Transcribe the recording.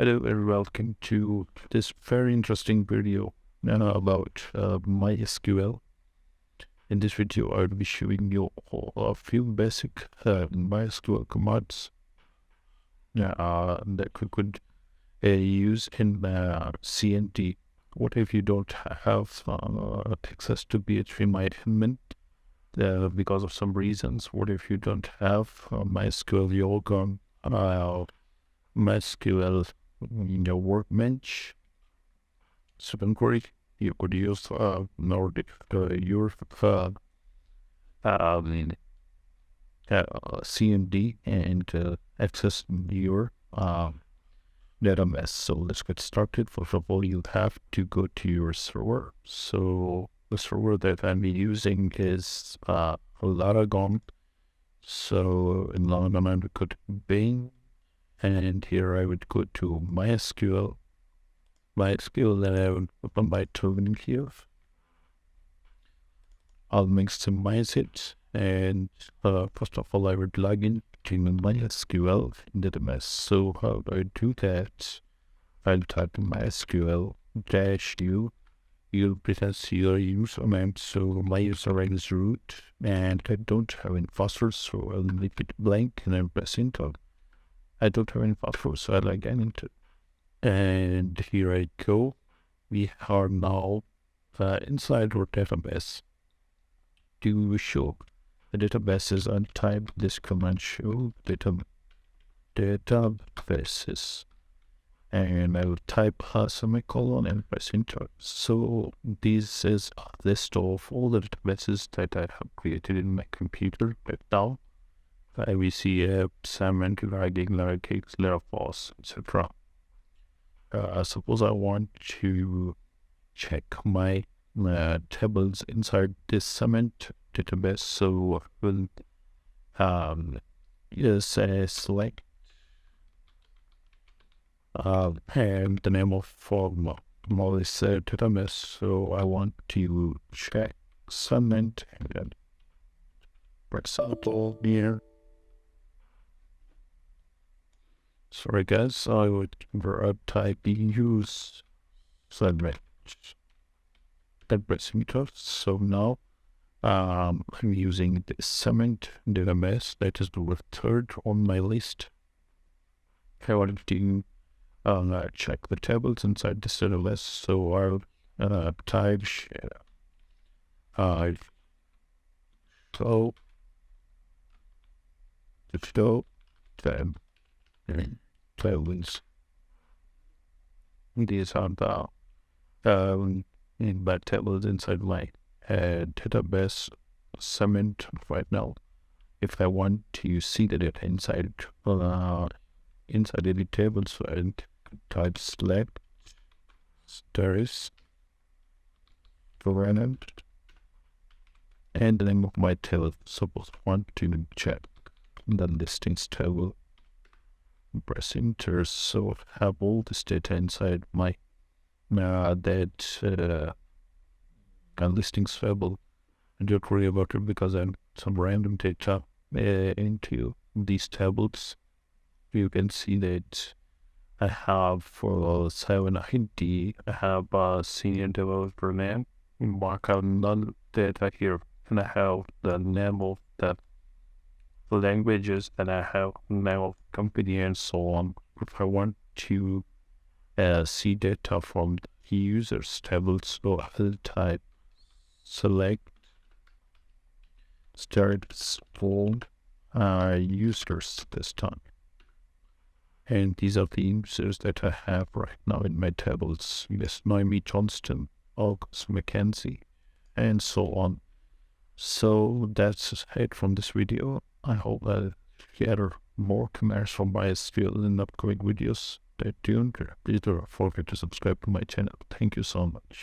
Hello and welcome to this very interesting video about MySQL. In this video, I'll be showing you a few basic MySQL commands that we could use in CNT. What if you don't have access to PHP MyAdmin because of some reasons? What if you don't have MySQL Yoga, MySQL in your workbench, secondary? You could use Nordic your CMD and access your database. So let's get started. First of all, you have to go to your server. So the server that I'm using is Laragon. So in Laragon, I would go to Bing, and here I would go to MySQL, then I would open my terminal here. I'll maximize it, and first of all, I would log in to MySQL database. So how do I do that? I'll type MySQL -u. You'll present your username. So my username is root, and I don't have any password, so I'll leave it blank and I'll press enter. I don't have any password, so I'll again enter. And here I go. We are now inside our database. To show the databases, I'll type this command show databases, and I will type a semicolon and press enter. So this is a list of all the databases that I have created in my computer right now. IVCF, Cement, Lagging, Laracakes, Larafos, etc. Suppose I want to check my tables inside this Cement database, so we'll select and the name of form this database. So I want to check Cement, and then for example here. Sorry guys, I would type use Cement and press enter. So now I'm using the Cement database. That is the third on my list. I wanted to check the tables inside this database, so I'll type show tab tables. These are the in my tables inside my database Cement right now. If I want to see the data inside any table, so I type select stars random and the name of my table. Suppose I want to check the listings table, press enter. So I have all this data inside my listings table, and don't worry about it because I have some random data into these tables. You can see that I have for 7 ID, I have a senior developer name, mark out none data here, and I have the name of the languages, and I have name of company and so on. If I want to see data from the users table, so I'll type select start spawn users this time. And these are the users that I have right now in my tables. Yes, Noemi Johnston, August Mackenzie, and so on. So that's it from this video. I hope that you gather more commands from MySQL in upcoming videos. Stay tuned. Please don't forget to subscribe to my channel. Thank you so much.